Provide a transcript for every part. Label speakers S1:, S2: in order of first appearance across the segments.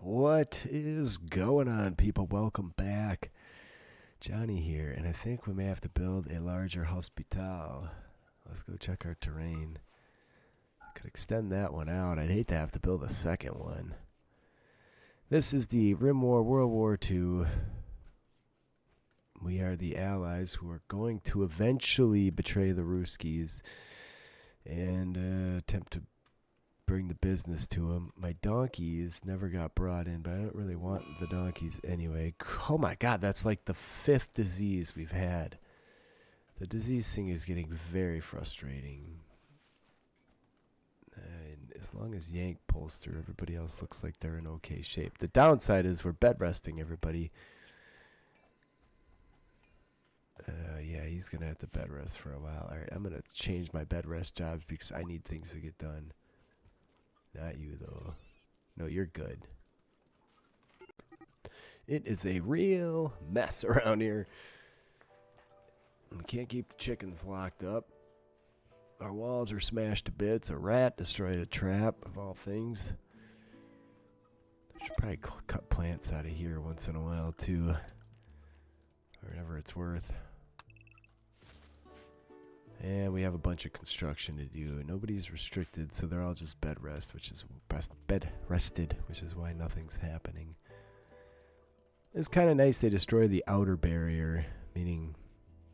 S1: What is going on, people? Welcome back. Johnny here, and I think we may have to build a larger hospital. Let's go check our terrain. I could extend that one out. I'd hate to have to build a second one. This is the RimWar World War II. We are the allies who are going to eventually betray the Ruskies and attempt to bring the business to them. My donkeys never got brought in, but I don't really want the donkeys anyway. Oh my god, that's like the 5th disease we've had. The disease thing is getting very frustrating. And as long as Yank pulls through, everybody else looks like they're in okay shape. The downside is we're bed resting everybody. Yeah, he's gonna have to bed rest for a while. Alright, I'm gonna change my bed rest jobs because I need things to get done. Not you, though. No, you're good. It is a real mess around here. We can't keep the chickens locked up. Our walls are smashed to bits. A rat destroyed a trap, of all things. I should probably cut plants out of here once in a while, too. Whatever it's worth. And we have a bunch of construction to do. Nobody's restricted, so they're all just bed rested, which is why nothing's happening. It's kind of nice they destroy the outer barrier, meaning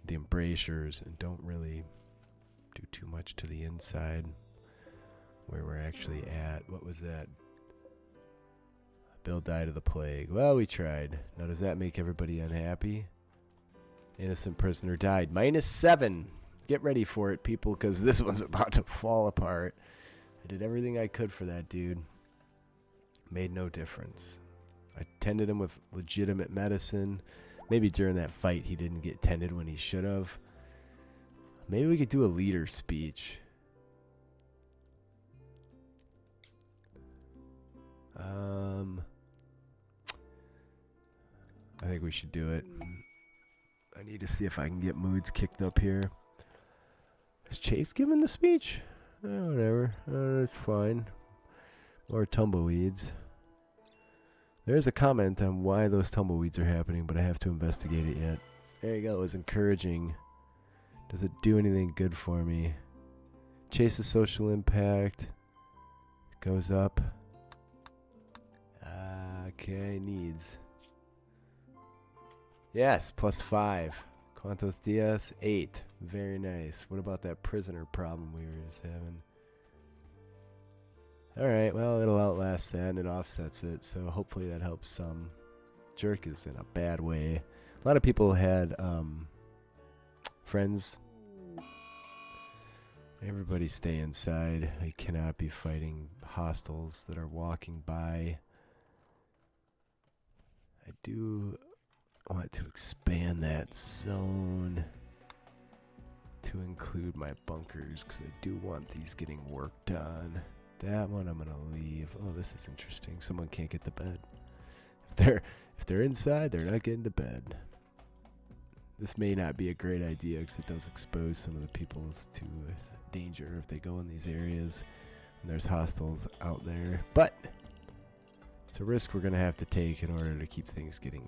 S1: the embrasures, and don't really do too much to the inside where we're actually at. What was that? Bill died of the plague. Well, we tried. Now, does that make everybody unhappy? Innocent prisoner died. -7. Get ready for it, people, because this one's about to fall apart. I did everything I could for that dude. Made no difference. I tended him with legitimate medicine. Maybe during that fight he didn't get tended when he should have. Maybe we could do a leader speech. I think we should do it. I need to see if I can get moods kicked up here. Is Chase giving the speech? Whatever. It's fine. Or tumbleweeds. There's a comment on why those tumbleweeds are happening, but I have to investigate it yet. There you go. It was encouraging. Does it do anything good for me? Chase's social impact goes up. Okay, needs. Yes, +5. Quantos dias? 8. Very nice. What about that prisoner problem we were just having? Alright, well, it'll outlast that and it offsets it, so hopefully that helps some. Jerk is in a bad way. A lot of people had friends. Everybody stay inside. We cannot be fighting hostiles that are walking by. I do want to expand that zone to include my bunkers because I do want these getting worked on. That one I'm gonna leave. Oh, this is interesting. Someone can't get to bed. If they're inside, they're not getting to bed. This may not be a great idea because it does expose some of the peoples to danger if they go in these areas and there's hostiles out there. But it's a risk we're gonna have to take in order to keep things getting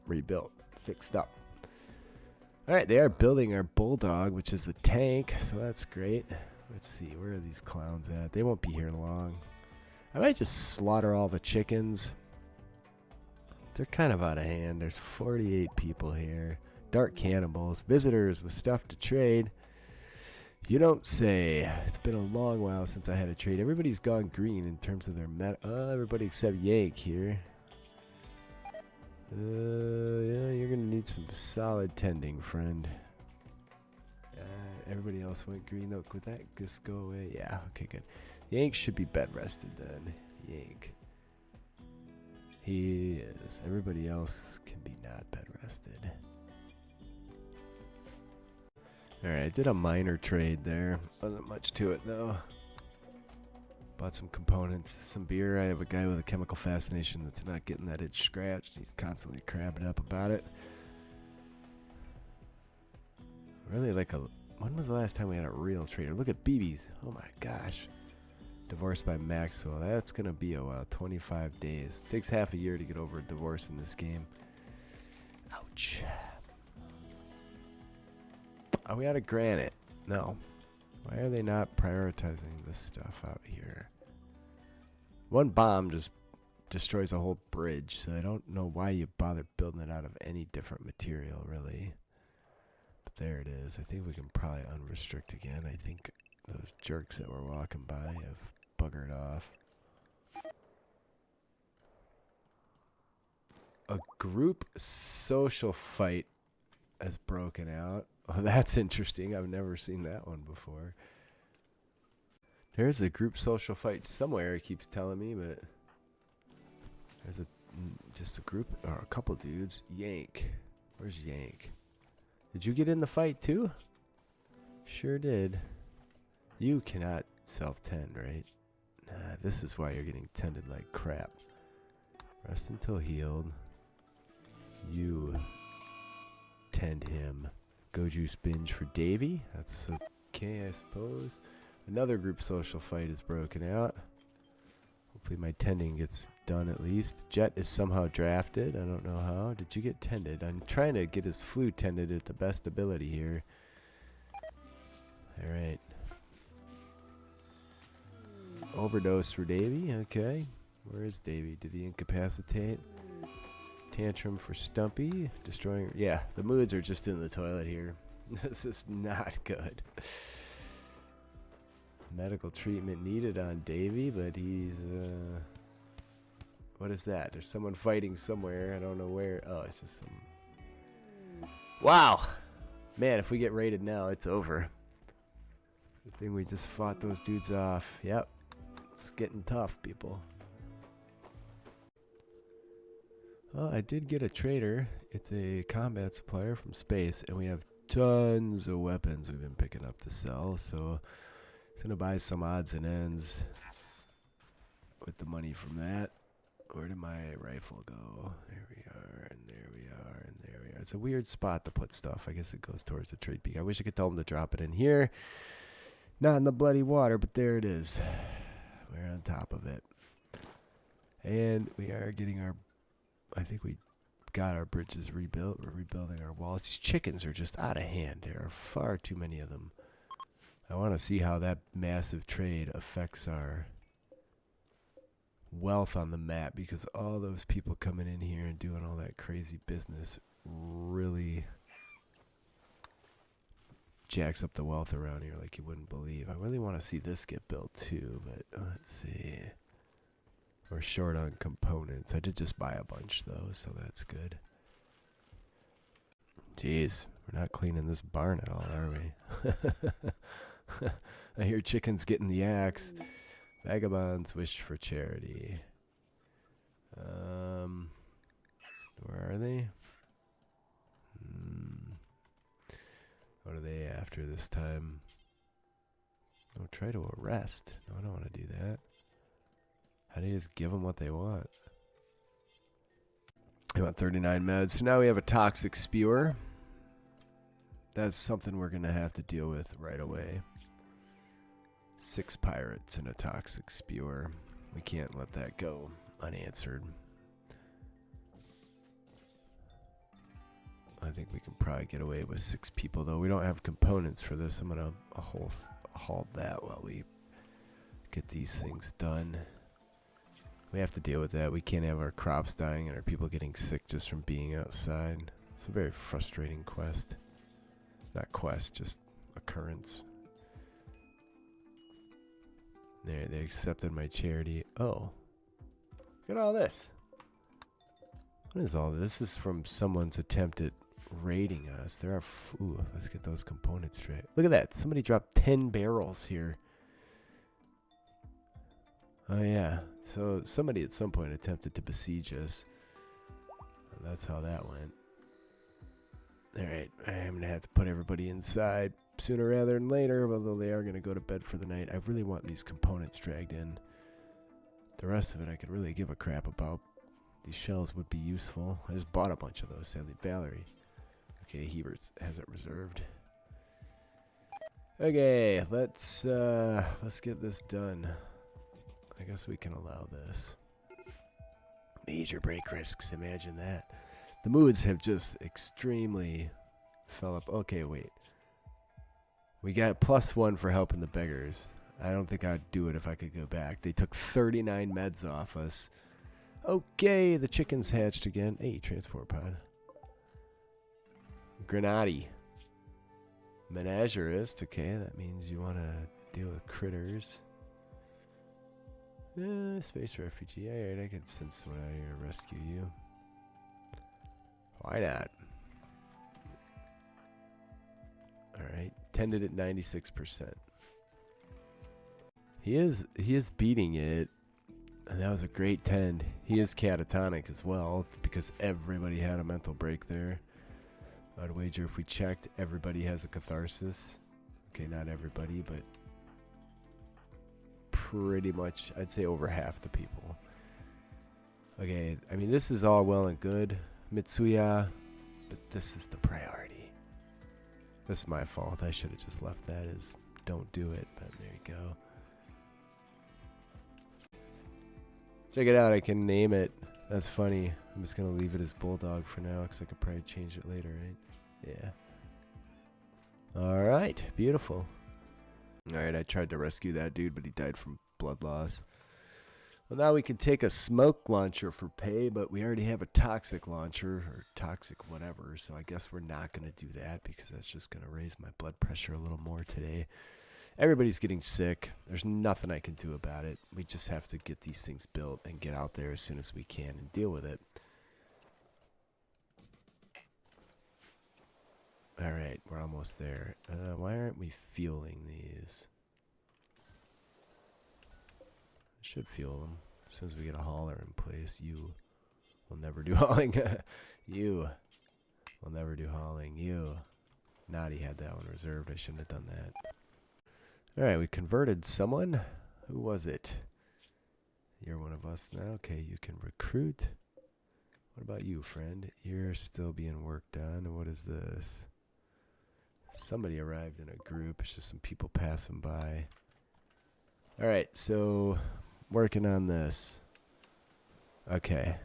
S1: rebuilt, fixed up. Alright, they are building our bulldog, which is a tank, so that's great. Let's see, where are these clowns at? They won't be here long. I might just slaughter all the chickens. They're kind of out of hand. There's 48 people here. Dark cannibals, visitors with stuff to trade. You don't say. It's been a long while since I had a trade. Everybody's gone green in terms of their everybody except Yank here. Yeah, you're gonna need some solid tending, friend. Everybody else went green though. Could that just go away? Yeah, okay, good. Yank should be bed rested then. Yank. He is. Everybody else can be not bed rested. Alright, I did a minor trade there. Wasn't much to it though. Bought some components, some beer. I have a guy with a chemical fascination that's not getting that itch scratched. He's constantly crabbing up about it. Really like a... When was the last time we had a real trader? Look at BBs. Oh my gosh. Divorced by Maxwell. That's gonna be a while. 25 days. Takes half a year to get over a divorce in this game. Ouch. Are we out of granite? No. Why are they not prioritizing this stuff out here? One bomb just destroys a whole bridge, so I don't know why you bother building it out of any different material, really. But there it is. I think we can probably unrestrict again. I think those jerks that were walking by have buggered off. A group social fight has broken out. Oh, that's interesting. I've never seen that one before. There's a group social fight somewhere, it keeps telling me, but there's just a group or a couple dudes. Yank. Where's Yank? Did you get in the fight too? Sure did. You cannot self-tend, right? Nah, this is why you're getting tended like crap. Rest until healed. You tend him. Go juice binge for Davy. That's okay, I suppose. Another group social fight is broken out. Hopefully my tending gets done at least. Jet is somehow drafted. I don't know how. Did you get tended? I'm trying to get his flu tended at the best ability here. Alright. Overdose for Davy. Okay. Where is Davy? Did he incapacitate? Tantrum for Stumpy. Destroying. Yeah, the moods are just in the toilet here. This is not good. Medical treatment needed on Davy, but he's what is that? There's someone fighting somewhere. I don't know where. Oh, it's just some. Wow, man! If we get raided now, it's over. Good thing we just fought those dudes off. Yep, it's getting tough, people. Well, I did get a trader. It's a combat supplier from space, and we have tons of weapons we've been picking up to sell. So. Gonna buy some odds and ends with the money from that. Where did my rifle go? There we are, and there we are, and there we are. It's a weird spot to put stuff. I guess it goes towards the trade peak. I wish I could tell them to drop it in here. Not in the bloody water, but there it is. We're on top of it. And we are getting our... I think we got our bridges rebuilt. We're rebuilding our walls. These chickens are just out of hand. There are far too many of them. I want to see how that massive trade affects our wealth on the map, because all those people coming in here and doing all that crazy business really jacks up the wealth around here like you wouldn't believe. I really want to see this get built too, but let's see. We're short on components. I did just buy a bunch though, so that's good. Jeez, we're not cleaning this barn at all, are we? I hear chickens getting the axe. Vagabonds wish for charity. Where are they? What are they after this time? Oh, try to arrest. No, I don't want to do that. How do you just give them what they want? They want 39 meds. So now we have a toxic spewer. That's something we're going to have to deal with right away. 6 pirates and a toxic spewer. We can't let that go unanswered. I think we can probably get away with 6 people, though. We don't have components for this. I'm going to halt that while we get these things done. We have to deal with that. We can't have our crops dying and our people getting sick just from being outside. It's a very frustrating quest. Not quest, just occurrence. There, they accepted my charity. Oh. Look at all this. What is all this? This is from someone's attempt at raiding us. There are... Ooh, let's get those components straight. Look at that. Somebody dropped 10 barrels here. Oh, yeah. So somebody at some point attempted to besiege us. That's how that went. Alright, I'm going to have to put everybody inside sooner rather than later, although they are going to go to bed for the night. I really want these components dragged in. The rest of it I could really give a crap about. These shells would be useful. I just bought a bunch of those, sadly. Valerie. Okay, Hebert has it reserved. Okay, let's get this done. I guess we can allow this. Major break risks, imagine that. The moods have just extremely fell up. Okay, wait. We got +1 for helping the beggars. I don't think I'd do it if I could go back. They took 39 meds off us. Okay, the chickens hatched again. Hey, transport pod. Grenade. Menagerist. Okay, that means you want to deal with critters. Space refugee. Alright, I can send someone out here to rescue you. Why not? Alright, tended at 96%. He is beating it. And that was a great tend. He is catatonic as well, because everybody had a mental break there. I'd wager if we checked, everybody has a catharsis. Okay, not everybody, but pretty much, I'd say over half the people. Okay, I mean, this is all well and good, Mitsuya, but this is the priority. This is my fault. I should have just left that as don't do it, but there you go. Check it out, I can name it. That's funny. I'm just gonna leave it as Bulldog for now, because I could probably change it later, right? Yeah. Alright, beautiful. Alright, I tried to rescue that dude, but he died from blood loss. Well, now we can take a smoke launcher for pay, but we already have a toxic launcher, or toxic whatever, so I guess we're not gonna do that, because that's just gonna raise my blood pressure a little more today. Everybody's getting sick. There's nothing I can do about it. We just have to get these things built and get out there as soon as we can and deal with it. Alright, we're almost there. Why aren't we fueling these? I should fuel them. As soon as we get a hauler in place, you will never do hauling. You will never do hauling. You. Naughty had that one reserved. I shouldn't have done that. Alright, we converted someone. Who was it? You're one of us now. Okay, you can recruit. What about you, friend? You're still being worked on. What is this? Somebody arrived in a group. It's just some people passing by. Alright, so working on this. Okay.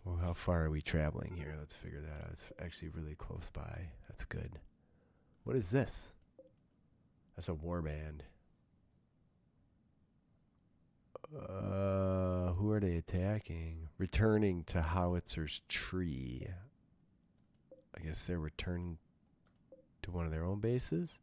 S1: Well, how far are we traveling here? Let's figure that out. It's actually really close by. That's good. What is this? That's a warband. Who are they attacking? Returning to Howitzer's tree. I guess they're returning to one of their own bases?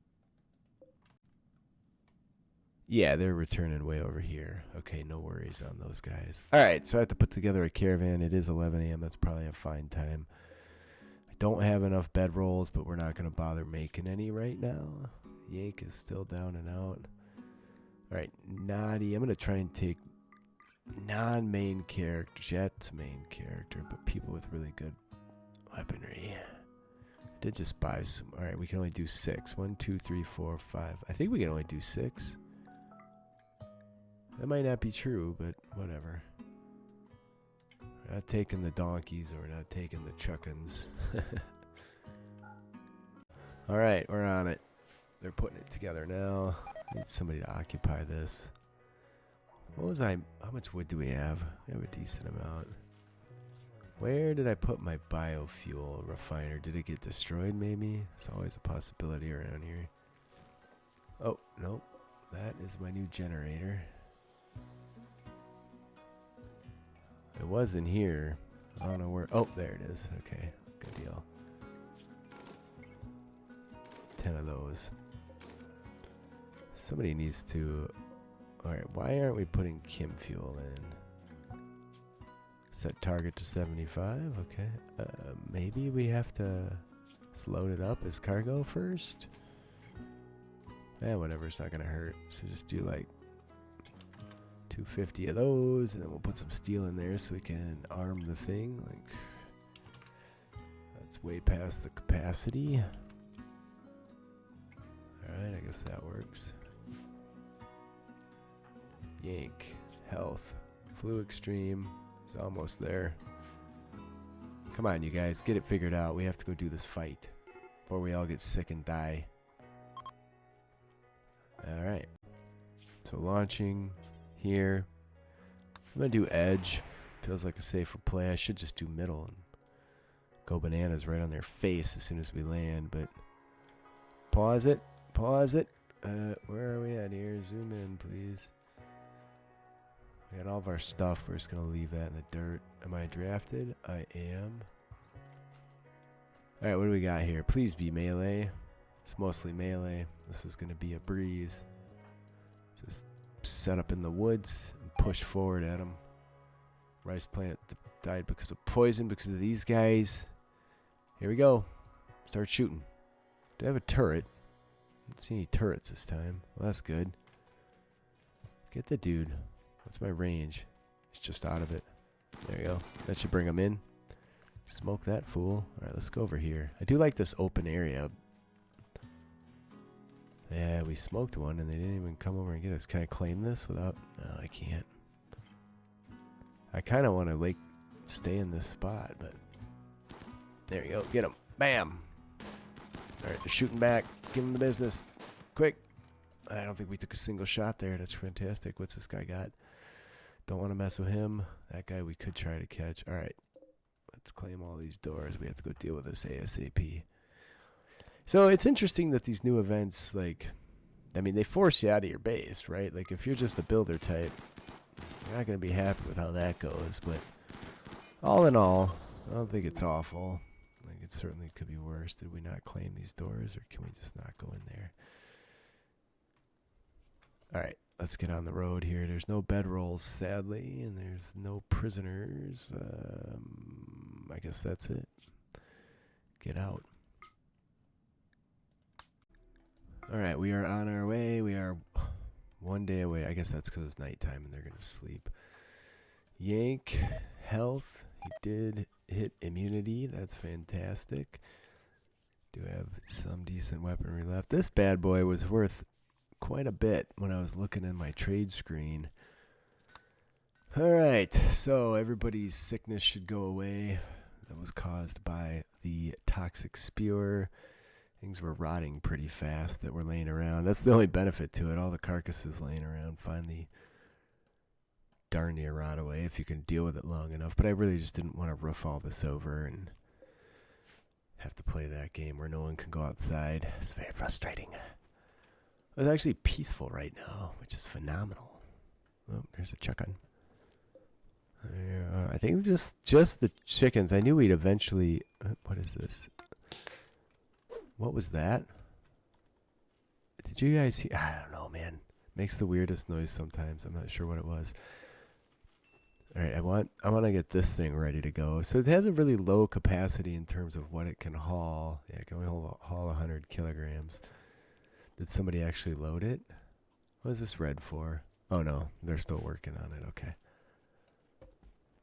S1: Yeah, they're returning way over here. Okay, no worries on those guys. Alright, so I have to put together a caravan. It is 11 a.m. That's probably a fine time. I don't have enough bedrolls, but we're not going to bother making any right now. Yank is still down and out. Alright, Naughty. I'm going to try and take non-main characters. Jet's main character, but people with really good weaponry. I did just buy some. Alright, we can only do 6. 1, 2, 3, 4, 5. I think we can only do 6. That might not be true, but whatever. We're not taking the donkeys, or we're not taking the chuckins. Alright, we're on it. They're putting it together now. Need somebody to occupy this. What was I? How much wood do we have? We have a decent amount. Where did I put my biofuel refiner? Did it get destroyed maybe? It's always a possibility around here. Oh, nope. That is my new generator. It was in here. I don't know where. Oh, there it is. Okay, good deal. 10 of those. Somebody needs to... Alright, why aren't we putting chem fuel in? Set target to 75, okay. Maybe we have to load it up as cargo first? Whatever, it's not gonna hurt. So just do like 250 of those, and then we'll put some steel in there so we can arm the thing. Like, that's way past the capacity. Alright, I guess that works. Yank. Health. Flu extreme. Is almost there. Come on, you guys. Get it figured out. We have to go do this fight before we all get sick and die. Alright. So launching. here. I'm going to do edge. Feels like a safer play. I should just do middle and go bananas right on their face as soon as we land, but pause it. Pause it. Where are we at here? Zoom in, please. We got all of our stuff. We're just going to leave that in the dirt. Am I drafted? I am. Alright, what do we got here? Please be melee. It's mostly melee. This is going to be a breeze. Just set up in the woods and push forward at them. Rice plant died because of poison, because of these guys. Here we go. Start shooting. Do I have a turret? I don't see any turrets this time. Well, that's good. Get the dude. What's my range? It's just out of it. There you go. That should bring him in. Smoke that fool. Alright, let's go over here. I do like this open area. Yeah, we smoked one and they didn't even come over and get us. Can I claim this without... No, I can't. I kind of want to, like, stay in this spot, but... There you go. Get him. Bam! Alright, they're shooting back. Give him the business. Quick. I don't think we took a single shot there. That's fantastic. What's this guy got? Don't want to mess with him. That guy we could try to catch. Alright. Let's claim all these doors. We have to go deal with this ASAP. So it's interesting that these new events, like, I mean, they force you out of your base, right? Like, if you're just a builder type, you're not going to be happy with how that goes. But all in all, I don't think it's awful. Like, it certainly could be worse. Did we not claim these doors, or can we just not go in there? All right, let's get on the road here. There's no bedrolls, sadly, and there's no prisoners. I guess that's it. Get out. All right, we are on our way. We are one day away. I guess that's because it's nighttime and they're going to sleep. Yank, health. He did hit immunity. That's fantastic. Do have some decent weaponry left. This bad boy was worth quite a bit when I was looking in my trade screen. All right, so everybody's sickness should go away. That was caused by the toxic spewer. Things were rotting pretty fast that were laying around. That's the only benefit to it. All the carcasses laying around finally darn near rot away if you can deal with it long enough. But I really just didn't want to roof all this over and have to play that game where no one can go outside. It's very frustrating. It's actually peaceful right now, which is phenomenal. Oh, there's a chicken. I think just the chickens. I knew we'd eventually... what is this? What was that? Did you guys hear? I don't know, man. Makes the weirdest noise sometimes. I'm not sure what it was. All right, I want to get this thing ready to go. So it has a really low capacity in terms of what it can haul. Yeah, it can only haul 100 kilograms. Did somebody actually load it? What is this red for? Oh no, they're still working on it. Okay.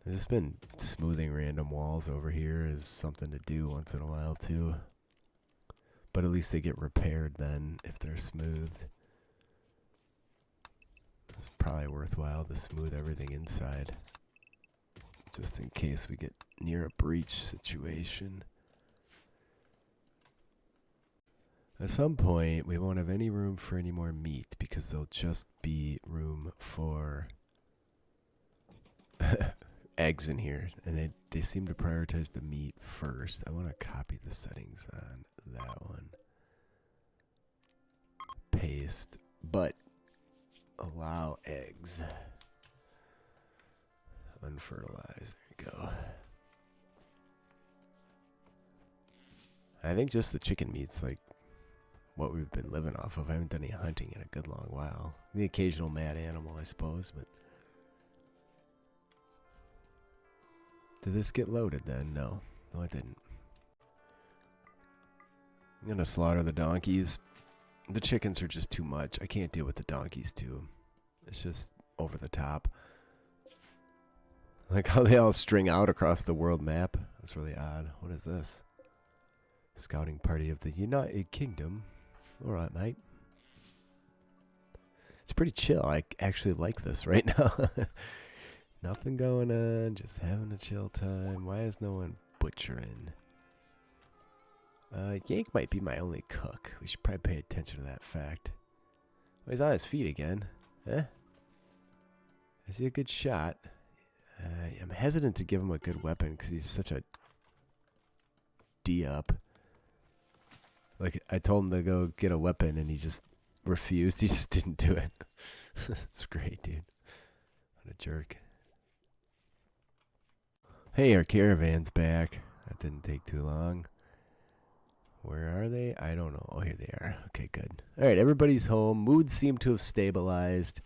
S1: I've just been smoothing random walls over here is something to do once in a while too. But at least they get repaired then if they're smoothed. It's probably worthwhile to smooth everything inside. Just in case we get near a breach situation. At some point, we won't have any room for any more meat because there'll just be room for eggs in here. And they seem to prioritize the meat first. I want to copy the settings on that one. Paste, but allow eggs. Unfertilized. There you go. I think just the chicken meat's like what we've been living off of. I haven't done any hunting in a good long while. The occasional mad animal, I suppose, but... Did this get loaded then? No. No, it didn't. I'm gonna slaughter the donkeys. The chickens are just too much. I can't deal with the donkeys too. It's just over the top. Like how they all string out across the world map. That's really odd. What is this? Scouting party of the United Kingdom. Alright, mate. It's pretty chill. I actually like this right now. Nothing going on. Just having a chill time. Why is no one butchering? Yank might be my only cook. We should probably pay attention to that fact. Oh, he's on his feet again. Eh? Is he a good shot? I'm hesitant to give him a good weapon because he's such a D-up. Like, I told him to go get a weapon and he just refused. He just didn't do it. It's great, dude. What a jerk. Hey, our caravan's back. That didn't take too long. Where are they? I don't know. Oh, here they are. Okay, good. All right, everybody's home. Moods seem to have stabilized.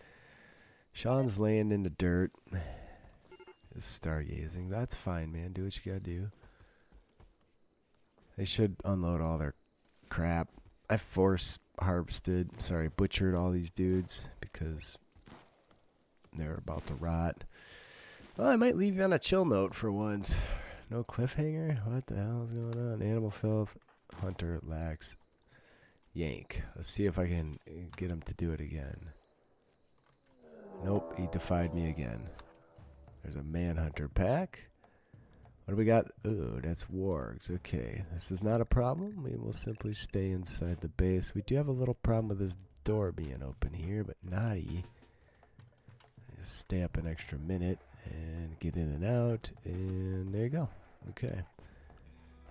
S1: Sean's laying in the dirt. Just stargazing. That's fine, man. Do what you gotta do. They should unload all their crap. I butchered all these dudes because they're about to rot. Well, I might leave you on a chill note for once. No cliffhanger? What the hell is going on? Animal filth, hunter, lax, yank. Let's see if I can get him to do it again. Nope, he defied me again. There's a manhunter pack. What do we got? Ooh, that's wargs. Okay, this is not a problem. We will simply stay inside the base. We do have a little problem with this door being open here, but naughty. Just stay up an extra minute and get in and out, and there you go. Okay.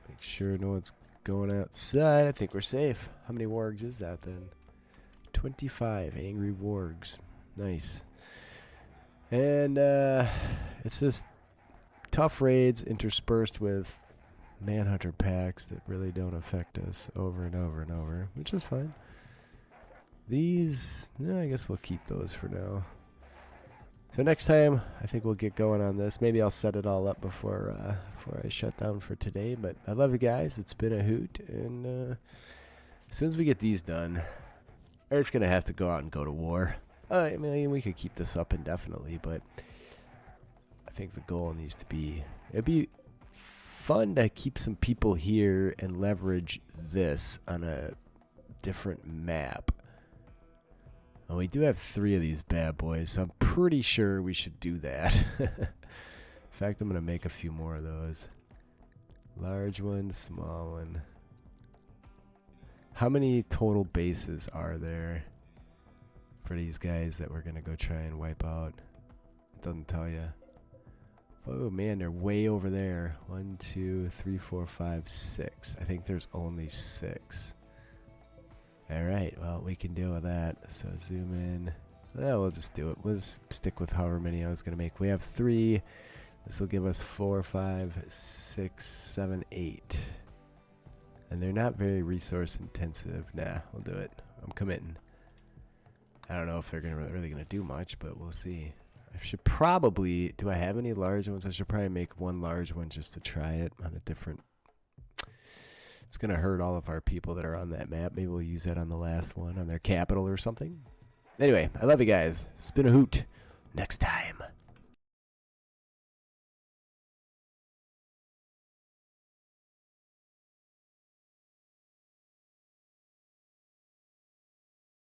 S1: Make sure no one's going outside. I think we're safe. How many wargs is that then? 25 angry wargs. Nice. And it's just tough raids interspersed with manhunter packs that really don't affect us over and over and over, which is fine. These, yeah, I guess we'll keep those for now. So next time, I think we'll get going on this. Maybe I'll set it all up before I shut down for today. But I love you guys. It's been a hoot. And as soon as we get these done, we're just going to have to go out and go to war. I mean, we could keep this up indefinitely, but I think the goal needs to be, it'd be fun to keep some people here and leverage this on a different map. And we do have 3 of these bad boys, so I'm pretty sure we should do that. In fact, I'm going to make a few more of those. Large one, small one. How many total bases are there for these guys that we're going to go try and wipe out? It doesn't tell you. Oh man, they're way over there. 1, 2, 3, 4, 5, 6. I think there's only 6. Alright, well, we can deal with that. So zoom in. Well, we'll just do it. We'll just stick with however many I was going to make. We have 3. This will give us 4, 5, 6, 7, 8. And they're not very resource intensive. Nah, we'll do it. I'm committing. I don't know if they're really going to do much, but we'll see. I should probably... Do I have any large ones? I should probably make one large one just to try it on a different... It's going to hurt all of our people that are on that map. Maybe we'll use that on the last one, on their capital or something. Anyway, I love you guys. It's been a hoot. Next time.